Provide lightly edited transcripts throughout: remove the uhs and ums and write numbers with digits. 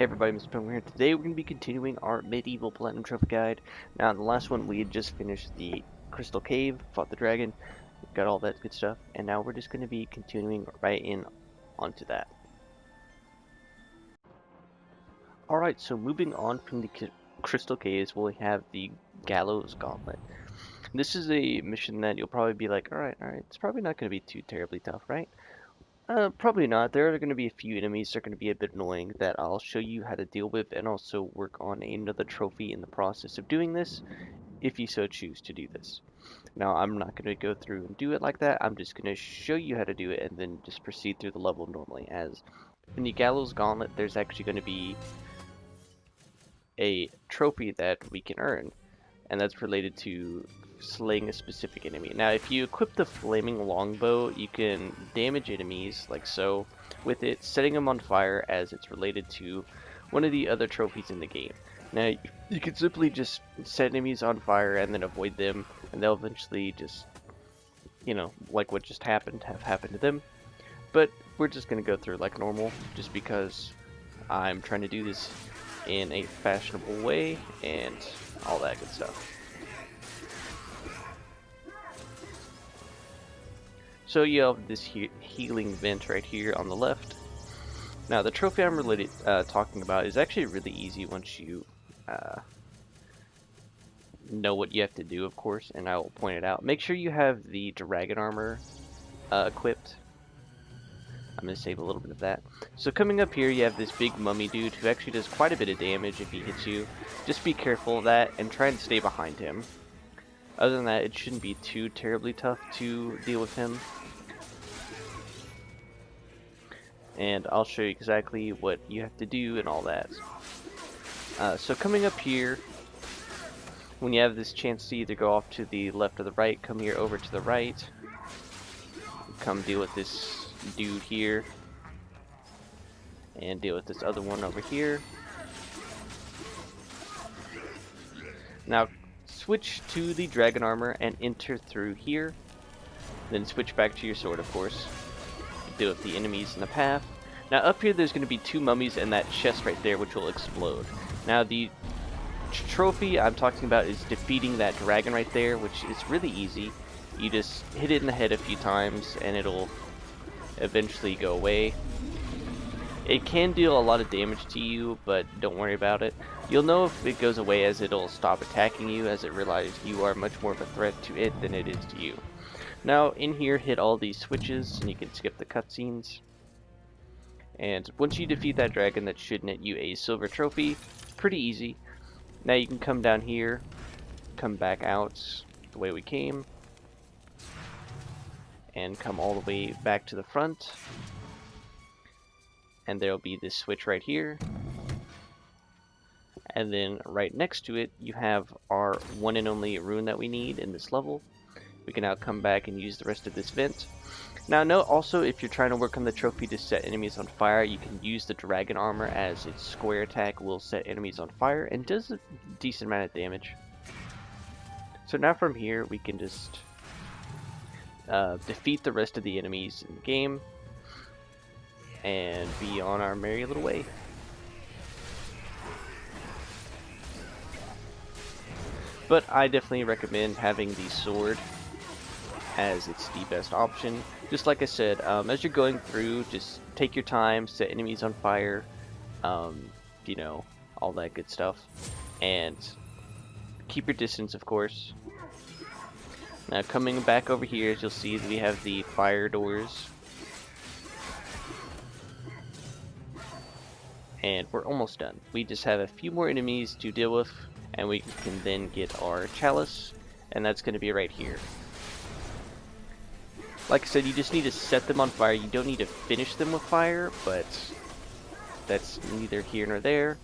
Hey everybody, Mr. Pilgrim here. Today we're going to be continuing our Medieval Platinum Trophy Guide. Now in the last one we had just finished the Crystal Cave, fought the dragon, got all that good stuff, and now we're just going to be continuing right in onto that. Alright, so moving on from the Crystal Caves, we'll have the Gallows Gauntlet. This is a mission that you'll probably be like, alright, it's probably not going to be too terribly tough, right? Probably not. There are going to be a few enemies that are going to be a bit annoying that I'll show you how to deal with and also work on another trophy in the process of doing this, if you so choose to do this. Now, I'm not going to go through and do it like that. I'm just going to show you how to do it and then just proceed through the level normally. As in the Gallows Gauntlet, there's actually going to be a trophy that we can earn, and that's related to slaying a specific enemy. Now if you equip the flaming longbow, you can damage enemies like so with it, setting them on fire, as it's related to one of the other trophies in the game. Now you can simply just set enemies on fire and then avoid them, and they'll eventually just, you know, like what just happened, have happened to them. But we're just gonna go through like normal, just because I'm trying to do this in a fashionable way and all that good stuff. So you have this healing vent right here on the left. Now the trophy I'm really talking about is actually really easy once you know what you have to do, of course, and I will point it out. Make sure you have the dragon armor equipped. I'm going to save a little bit of that. So coming up here, you have this big mummy dude who actually does quite a bit of damage if he hits you. Just be careful of that and try and stay behind him. Other than that, it shouldn't be too terribly tough to deal with him. And I'll show you exactly what you have to do and all that. So coming up here, when you have this chance to either go off to the left or the right, come here over to the right. Come deal with this dude here. And deal with this other one over here. Now switch to the dragon armor and enter through here. Then switch back to your sword, of course. Deal with the enemies in the path. Now up here there's going to be two mummies and that chest right there which will explode. Now the trophy I'm talking about is defeating that dragon right there, which is really easy. You just hit it in the head a few times and it'll eventually go away. It can deal a lot of damage to you, but don't worry about it. You'll know if it goes away as it'll stop attacking you, as it realizes you are much more of a threat to it than it is to you. Now in here, hit all these switches and you can skip the cutscenes. And once you defeat that dragon, that should net you a silver trophy. Pretty easy. Now you can come down here, come back out the way we came, and come all the way back to the front. And there'll be this switch right here. And then right next to it, you have our one and only rune that we need in this level. We can now come back and use the rest of this vent. Now note also, if you're trying to work on the trophy to set enemies on fire, you can use the dragon armor, as its square attack will set enemies on fire and does a decent amount of damage. So now from here we can just defeat the rest of the enemies in the game and be on our merry little way. But I definitely recommend having the sword, as it's the best option. Just like I said, as you're going through, just take your time, set enemies on fire, you know, all that good stuff, and keep your distance, of course. Now coming back over here, as you'll see, we have the fire doors, and we're almost done. We just have a few more enemies to deal with, and we can then get our chalice, and that's going to be right here. Like I said, you just need to set them on fire. You don't need to finish them with fire, but that's neither here nor there.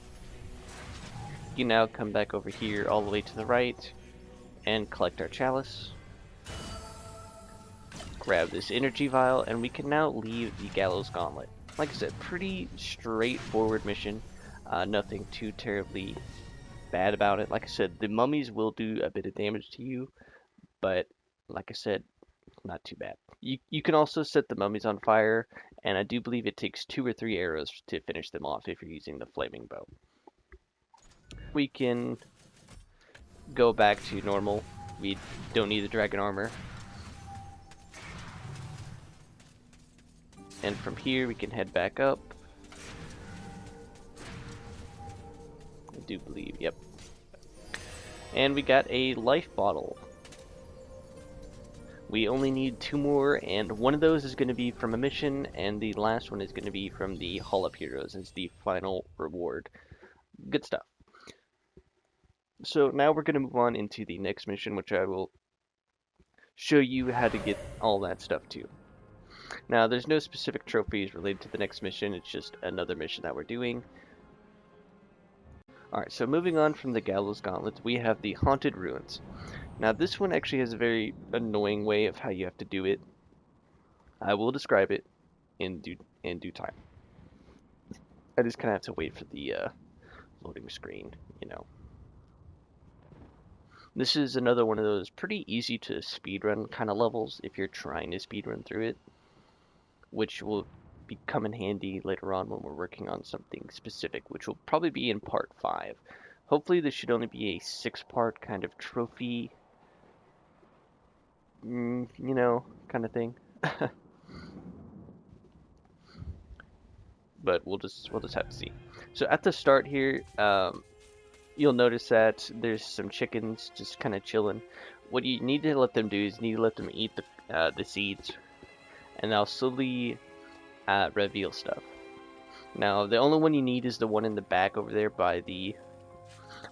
You now come back over here all the way to the right and collect our chalice. Grab this energy vial, and we can now leave the Gallows Gauntlet. Like I said, pretty straightforward mission. Nothing too terribly bad about it. Like I said, the mummies will do a bit of damage to you, but like I said, not too bad. You can also set the mummies on fire and I do believe it takes 2 or 3 arrows to finish them off if you're using the flaming bow. We can go back to normal. We don't need the dragon armor. And from here we can head back up. I do believe, yep. And we got a life bottle. We only need 2 more, and one of those is going to be from a mission, and the last one is going to be from the Hall of Heroes as the final reward. Good stuff. So now we're going to move on into the next mission, which I will show you how to get all that stuff to. Now, there's no specific trophies related to the next mission, it's just another mission that we're doing. Alright, so moving on from the Gallows Gauntlet, we have the Haunted Ruins. Now, this one actually has a very annoying way of how you have to do it. I will describe it in due time. I just kind of have to wait for the loading screen, you know. This is another one of those pretty easy to speedrun kind of levels if you're trying to speedrun through it, which will come in handy later on when we're working on something specific, which will probably be in part 5. Hopefully this should only be a 6-part kind of trophy, you know, kind of thing. But we'll just have to see. So at the start here, you'll notice that there's some chickens just kind of chilling. What you need to let them do is you need to let them eat the seeds, and they'll slowly reveal stuff. Now, the only one you need is the one in the back over there by the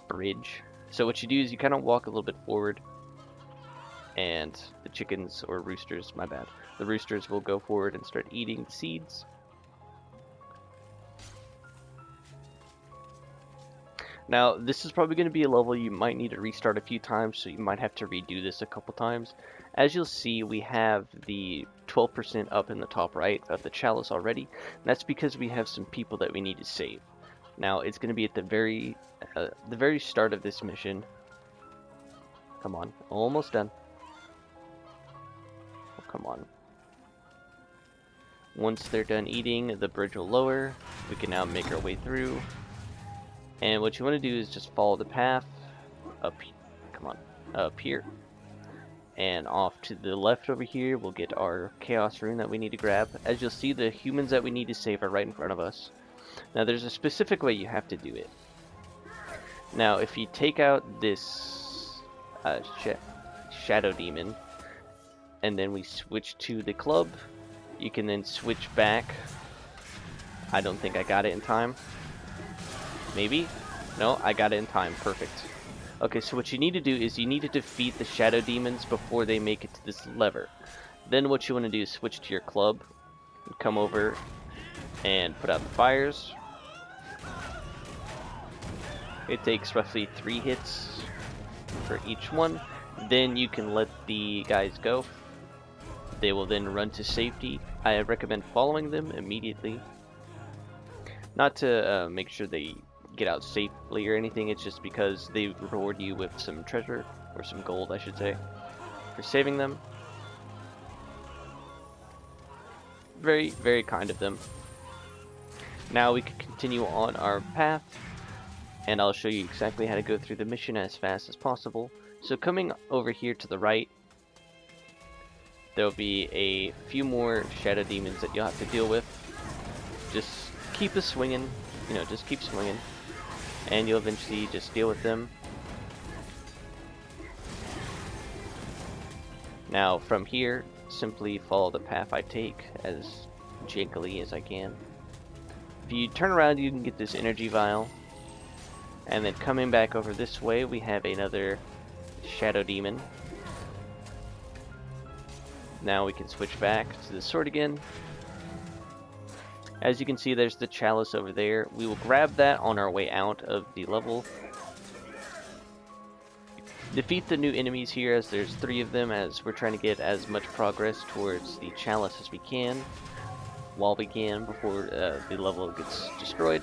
bridge. So what you do is you kind of walk a little bit forward, and the chickens, or roosters, my bad, the roosters will go forward and start eating the seeds. Now, this is probably going to be a level you might need to restart a few times, so you might have to redo this a couple times. As you'll see, we have the 12% up in the top right of the chalice already, and that's because we have some people that we need to save. Now, it's going to be at the very start of this mission. Come on, almost done. Oh, come on. Once they're done eating, the bridge will lower. We can now make our way through. And what you want to do is just follow the path up, come on, up here. And off to the left over here, we'll get our Chaos Rune that we need to grab. As you'll see, the humans that we need to save are right in front of us. Now, there's a specific way you have to do it. Now, if you take out this Shadow Demon, and then we switch to the club, you can then switch back. I don't think I got it in time. Maybe? No, I got it in time. Perfect. Okay, so what you need to do is you need to defeat the shadow demons before they make it to this lever. Then what you want to do is switch to your club, and come over and put out the fires. It takes roughly 3 hits for each one. Then you can let the guys go. They will then run to safety. I recommend following them immediately. Not to make sure they get out safely or anything, it's just because they reward you with some treasure, or some gold I should say, for saving them. Very, very kind of them. Now we can continue on our path, and I'll show you exactly how to go through the mission as fast as possible. So coming over here to the right, there'll be a few more shadow demons that you'll have to deal with. Just keep us swinging, you know, just keep swinging, and you'll eventually just deal with them. Now from here, simply follow the path I take as jankily as I can. If you turn around, you can get this energy vial, and then coming back over this way, we have another shadow demon. Now we can switch back to the sword again. As you can see, there's the chalice over there. We will grab that on our way out of the level. Defeat the new enemies here, as there's 3 of them, as we're trying to get as much progress towards the chalice as we can, while we can, before the level gets destroyed.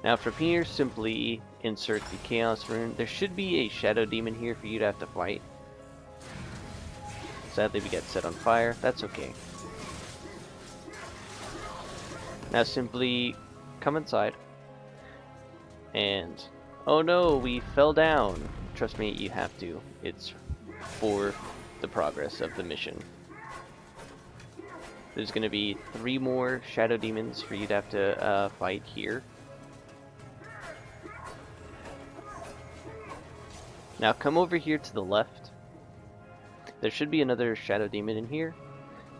Now from here, simply insert the Chaos Rune. There should be a Shadow Demon here for you to have to fight. Sadly, we get set on fire. That's okay. Now simply come inside. And... oh no, we fell down. Trust me, you have to. It's for the progress of the mission. There's going to be 3 more shadow demons for you to have to fight here. Now come over here to the left. There should be another shadow demon in here.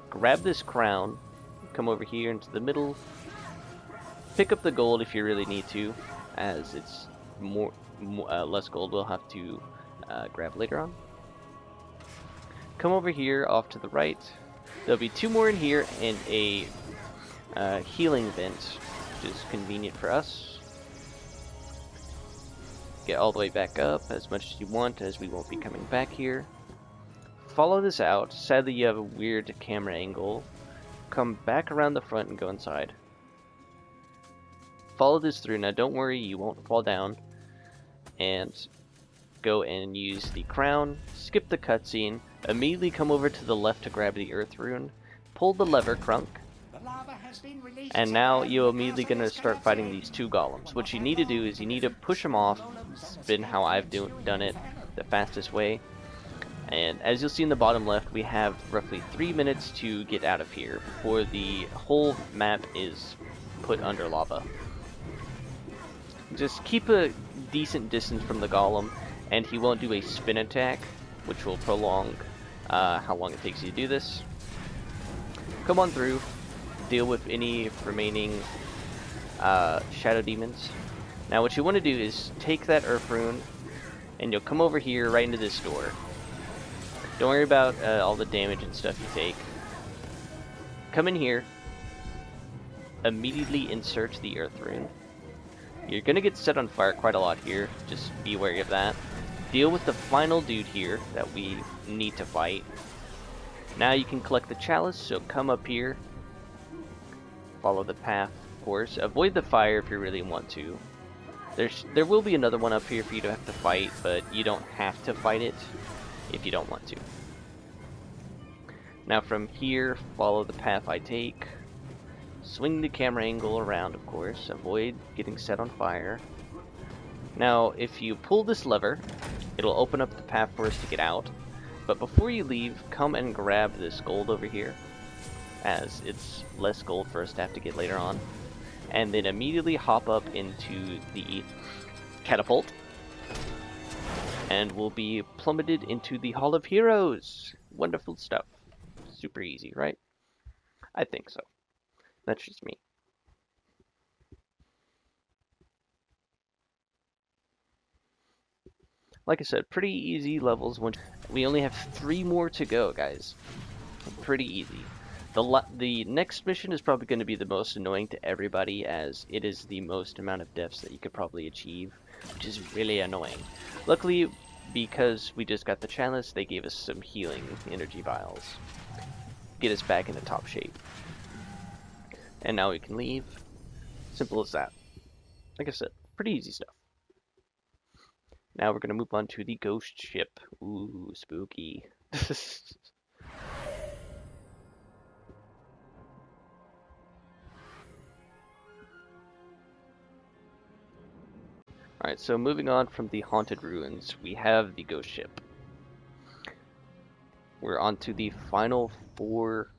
Grab this crown. Come over here into the middle. Pick up the gold if you really need to, as it's less gold we'll have to grab later on. Come over here off to the right. There'll be 2 more in here and a healing vent, which is convenient for us. Get all the way back up as much as you want, as we won't be coming back here. Follow this out. Sadly, you have a weird camera angle. Come back around the front and go inside. Follow this through. Now, don't worry, you won't fall down. And go and use the crown. Skip the cutscene. Immediately come over to the left to grab the earth rune. Pull the lever, Crunk. And now you're immediately going to start fighting these 2 golems. What you need to do is you need to push them off. It's been how I've done it the fastest way. And as you'll see in the bottom left, we have roughly 3 minutes to get out of here before the whole map is put under lava. Just keep a decent distance from the golem, and he won't do a spin attack, which will prolong how long it takes you to do this. Come on through, deal with any remaining shadow demons. Now what you want to do is take that earth rune, and you'll come over here right into this door. Don't worry about all the damage and stuff you take. Come in here, immediately insert the earth rune. You're going to get set on fire quite a lot here, just be wary of that. Deal with the final dude here that we need to fight. Now you can collect the chalice, so come up here. Follow the path, of course. Avoid the fire if you really want to. There will be another one up here for you to have to fight, but you don't have to fight it if you don't want to. Now from here, follow the path I take. Swing the camera angle around, of course. Avoid getting set on fire. Now, if you pull this lever, it'll open up the path for us to get out. But before you leave, come and grab this gold over here, as it's less gold for us to have to get later on. And then immediately hop up into the catapult, and we'll be plummeted into the Hall of Heroes. Wonderful stuff. Super easy, right? I think so. That's just me. Like I said, pretty easy levels. We only have 3 more to go, guys. Pretty easy. The next mission is probably going to be the most annoying to everybody, as it is the most amount of deaths that you could probably achieve, which is really annoying. Luckily, because we just got the chalice, they gave us some healing energy vials. Get us back into top shape. And now we can leave. Simple as that. Like I said, pretty easy stuff. Now we're going to move on to the ghost ship. Ooh, spooky. Alright, so moving on from the haunted ruins, we have the ghost ship. We're on to the final 4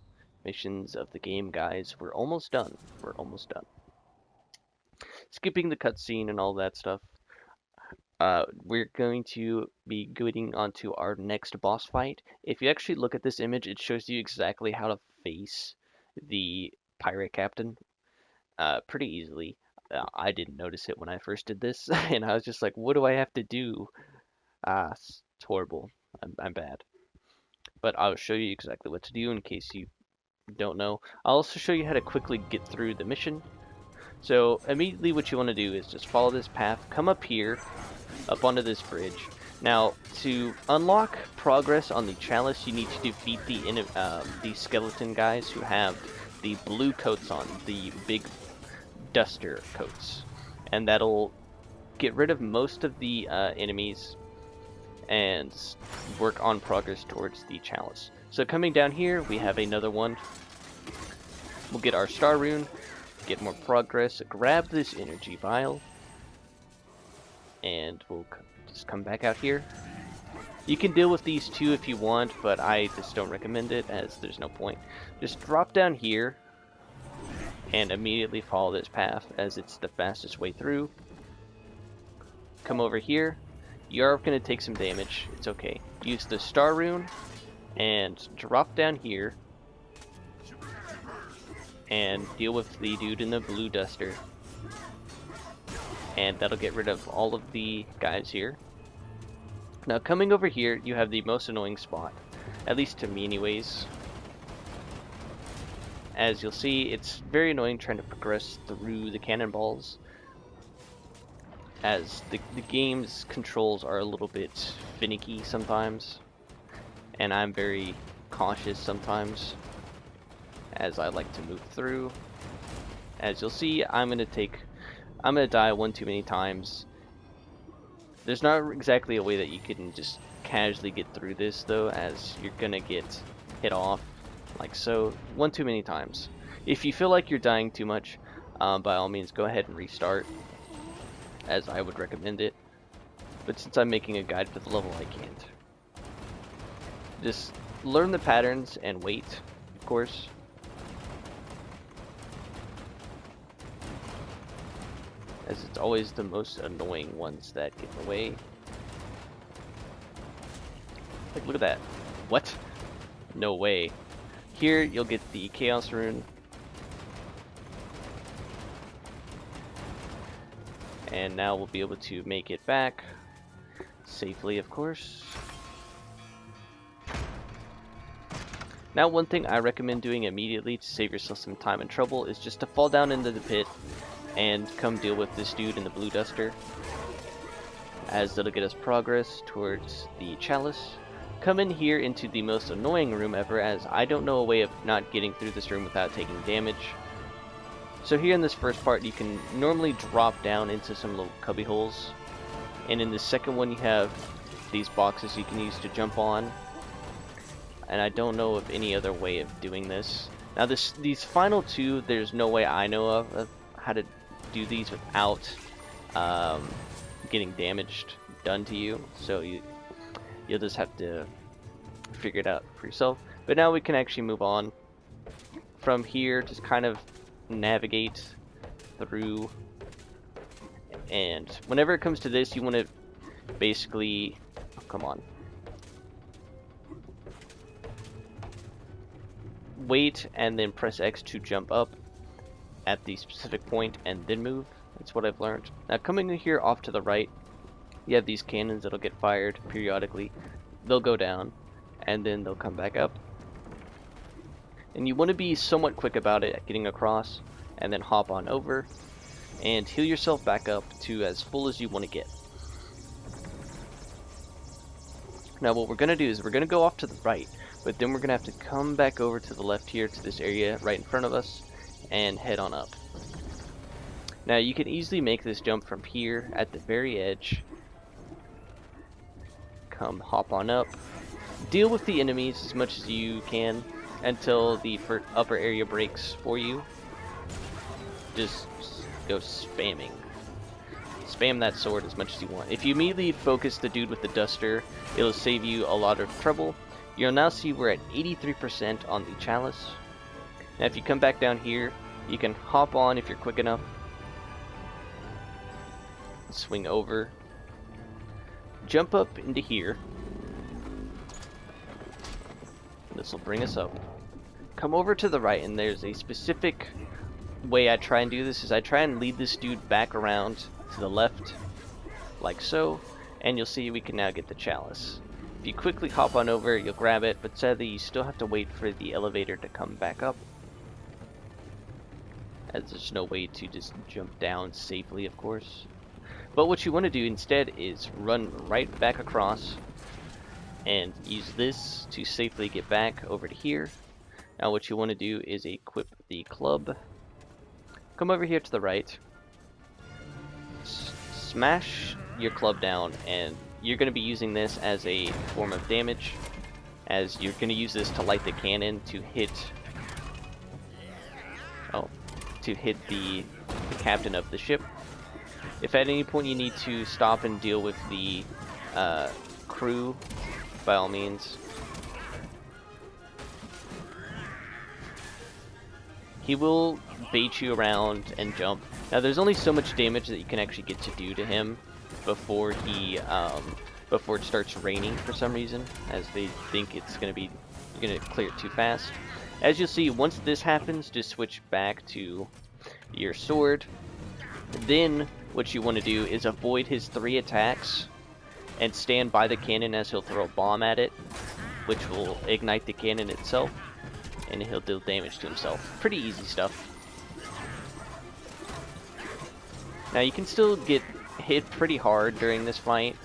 missions of the game, guys. We're almost done. We're almost done. Skipping the cutscene and all that stuff, we're going to be going on to our next boss fight. If you actually look at this image, it shows you exactly how to face the pirate captain pretty easily. I didn't notice it when I first did this, and I was just like, what do I have to do? It's horrible. I'm bad. But I'll show you exactly what to do in case you don't know. I'll also show you how to quickly get through the mission. So immediately what you want to do is just follow this path, come up here, up onto this bridge. Now, to unlock progress on the chalice, you need to defeat the skeleton guys who have the blue coats on, the big duster coats, and that'll get rid of most of the enemies and work on progress towards the chalice. So coming down here, we have another one. We'll get our star rune, get more progress, grab this energy vial, and we'll just come back out here. You can deal with these two if you want, but I just don't recommend it, as there's no point. Just drop down here and immediately follow this path, as it's the fastest way through. Come over here. You are going to take some damage. It's okay. Use the star rune and drop down here and deal with the dude in the blue duster. And that'll get rid of all of the guys here. Now coming over here, you have the most annoying spot, at least to me anyways. As you'll see, it's very annoying trying to progress through the cannonballs, as the game's controls are a little bit finicky sometimes, and I'm very cautious sometimes as I like to move through. As you'll see, I'm gonna die one too many times. There's not exactly a way that you can just casually get through this though, as you're gonna get hit off like so one too many times. If you feel like you're dying too much, by all means go ahead and restart, as I would recommend it. But since I'm making a guide for the level, I can't. Just learn the patterns and wait, of course. As it's always the most annoying ones that get in the way. Like, look at that. What? No way. Here, you'll get the Chaos Rune. And now we'll be able to make it back. Safely, of course. Now, one thing I recommend doing immediately to save yourself some time and trouble is just to fall down into the pit and come deal with this dude in the blue duster, as that'll get us progress towards the chalice. Come in here into the most annoying room ever, as I don't know a way of not getting through this room without taking damage. So here in this first part, you can normally drop down into some little cubby holes, and in the second one you have these boxes you can use to jump on, and I don't know of any other way of doing this. Now these final two, there's no way I know of how to do these without getting damaged done to you, so you'll just have to figure it out for yourself. But now we can actually move on from here, just kind of navigate through, and whenever it comes to this, you want to basically, oh, come on, wait and then press X to jump up at the specific point and then move. That's what I've learned. Now coming in here off to the right, you have these cannons that'll get fired periodically. They'll go down and then they'll come back up, and you want to be somewhat quick about it, getting across, and then hop on over and heal yourself back up to as full as you want to get. Now what we're going to do is we're going to go off to the right, but then we're going to have to come back over to the left here to this area right in front of us and head on up. Now you can easily make this jump from here at the very edge. Come hop on up, deal with the enemies as much as you can until the upper area breaks for you. Just go spamming. Spam that sword as much as you want. If you immediately focus the dude with the duster, it'll save you a lot of trouble. You'll now see we're at 83% on the chalice. Now if you come back down here, you can hop on if you're quick enough. Swing over. Jump up into here. This will bring us up. Come over to the right, and there's a specific way I try and do this, is I try and lead this dude back around to the left, like so, and you'll see we can now get the chalice. If you quickly hop on over, you'll grab it, but sadly you still have to wait for the elevator to come back up, as there's no way to just jump down safely, of course. But what you want to do instead is run right back across and use this to safely get back over to here. Now what you want to do is equip the club. Come over here to the right, smash your club down, and you're going to be using this as a form of damage, as you're going to use this to light the cannon to hit the captain of the ship. If at any point you need to stop and deal with the crew, by all means. He will bait you around and jump. Now there's only so much damage that you can actually get to do to him before before it starts raining for some reason, as they think it's gonna clear it too fast. As you'll see, once this happens, just switch back to your sword. Then what you want to do is avoid his 3 attacks and stand by the cannon as he'll throw a bomb at it, which will ignite the cannon itself, and he'll deal damage to himself. Pretty easy stuff. Now you can still get hit pretty hard during this fight,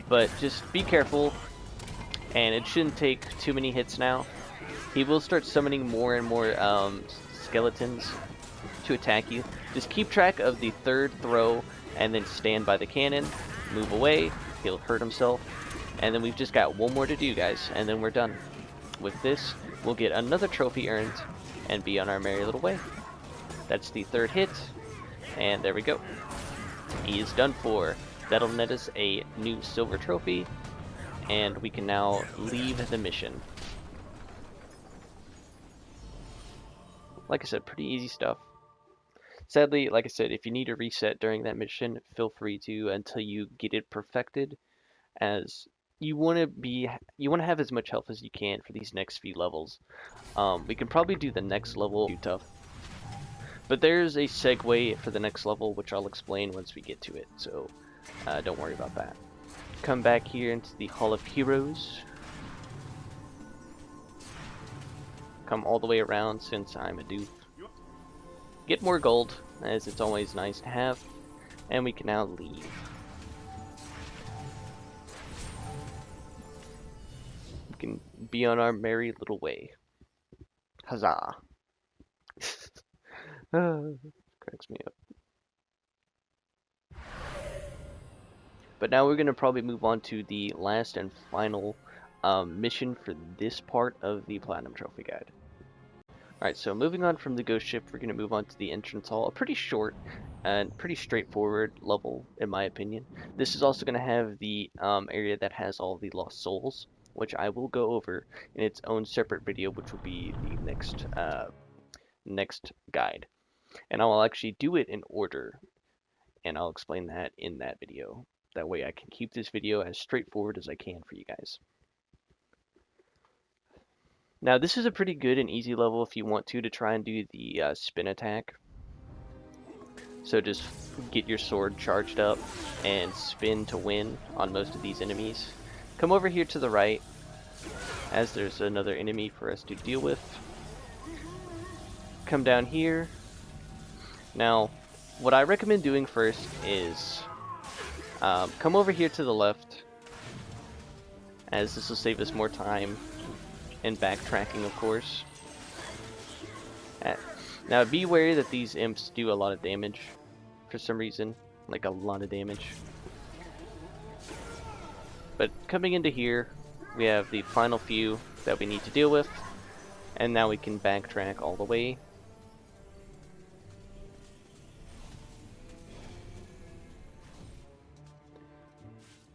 but just be careful, and it shouldn't take too many hits now. He will start summoning more and more skeletons to attack you. Just keep track of the 3rd throw and then stand by the cannon, move away, he'll hurt himself, and then we've just got one more to do, guys, and then we're done. With this, we'll get another trophy earned and be on our merry little way. That's the 3rd hit, and there we go. He is done for. That'll net us a new silver trophy, and we can now leave the mission. Like I said, pretty easy stuff. Sadly, like I said, if you need a reset during that mission, feel free to until you get it perfected, as you want to have as much health as you can for these next few levels. We can probably do the next level too tough, but there's a segue for the next level, which I'll explain once we get to it, so don't worry about that. Come back here into the Hall of Heroes. Come all the way around since I'm a doof. Get more gold, as it's always nice to have, and we can now leave. We can be on our merry little way. Huzzah! Cracks me up. But now we're going to probably move on to the last and final mission for this part of the Platinum Trophy Guide. Alright, so moving on from the ghost ship, we're going to move on to the entrance hall. A pretty short and pretty straightforward level, in my opinion. This is also going to have the area that has all the lost souls, which I will go over in its own separate video, which will be the next guide. And I'll actually do it in order, and I'll explain that in that video. That way I can keep this video as straightforward as I can for you guys. Now this is a pretty good and easy level if you want to try and do the spin attack. So just get your sword charged up and spin to win on most of these enemies. Come over here to the right, as there's another enemy for us to deal with. Come down here. Now what I recommend doing first is come over here to the left, as this will save us more time and backtracking, of course. Now be wary that these imps do a lot of damage for some reason, like a lot of damage. But coming into here, we have the final few that we need to deal with, and now we can backtrack all the way.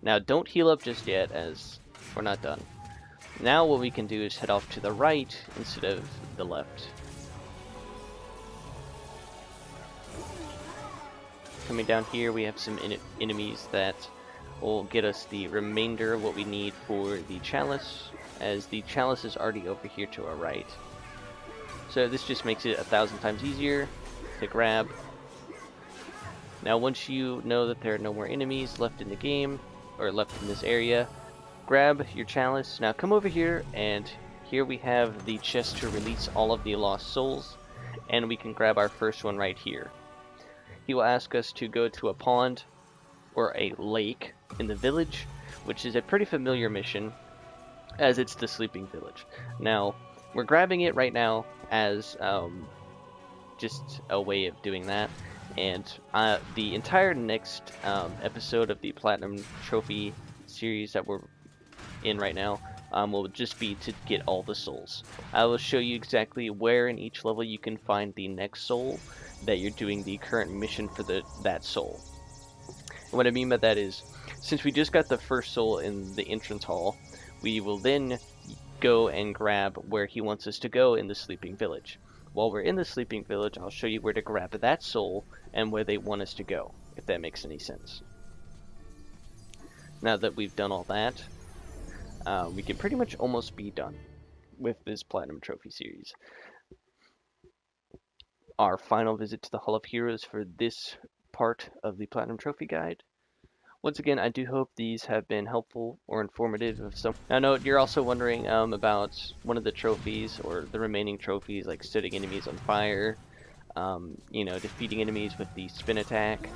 Now don't heal up just yet, as we're not done. Now what we can do is head off to the right instead of the left. Coming down here, we have some enemies that will get us the remainder of what we need for the chalice, as the chalice is already over here to our right. So this just makes it 1,000 times easier to grab. Now once you know that there are no more enemies left in the game, or left in this area, grab your chalice. Now come over here, and here we have the chest to release all of the lost souls, and we can grab our first one right here. He will ask us to go to a pond or a lake in the village, which is a pretty familiar mission, as it's the sleeping village. Now we're grabbing it right now as just a way of doing that, and the entire next episode of the Platinum Trophy series that we're in right now will just be to get all the souls. I will show you exactly where in each level you can find the next soul that you're doing the current mission for that soul. And what I mean by that is, since we just got the first soul in the entrance hall, we will then go and grab where he wants us to go in the sleeping village. While we're in the sleeping village, I'll show you where to grab that soul and where they want us to go, if that makes any sense. Now that we've done all that, we can pretty much almost be done with this Platinum Trophy series. Our final visit to the Hall of Heroes for this part of the Platinum Trophy Guide. Once again, I do hope these have been helpful or informative of some. Now, note, you're also wondering about one of the trophies or the remaining trophies, like setting enemies on fire, you know, defeating enemies with the spin attack.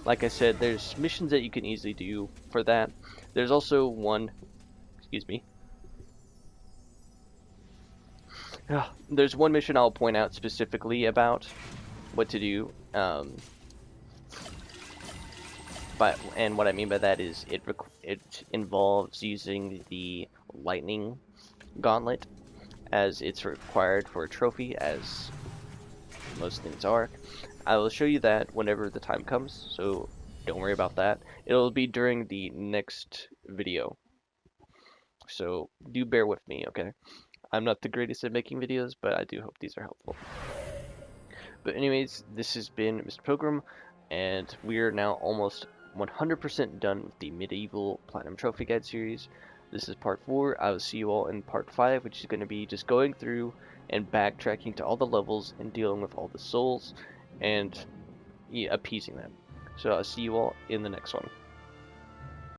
Like I said, there's missions that you can easily do for that. There's also one, excuse me. There's one mission I'll point out specifically about what to do. And what I mean by that is it involves using the Lightning Gauntlet, as it's required for a trophy, as most things are. I will show you that whenever the time comes, so don't worry about that. It'll be during the next video, so do bear with me, okay? I'm not the greatest at making videos, but I do hope these are helpful. But anyways, this has been Mr. Pilgrim, and we are now almost 100% done with the Medieval Platinum Trophy Guide series. This is part 4. I will see you all in part 5, which is going to be just going through and backtracking to all the levels and dealing with all the souls and appeasing them. So I'll see you all in the next one.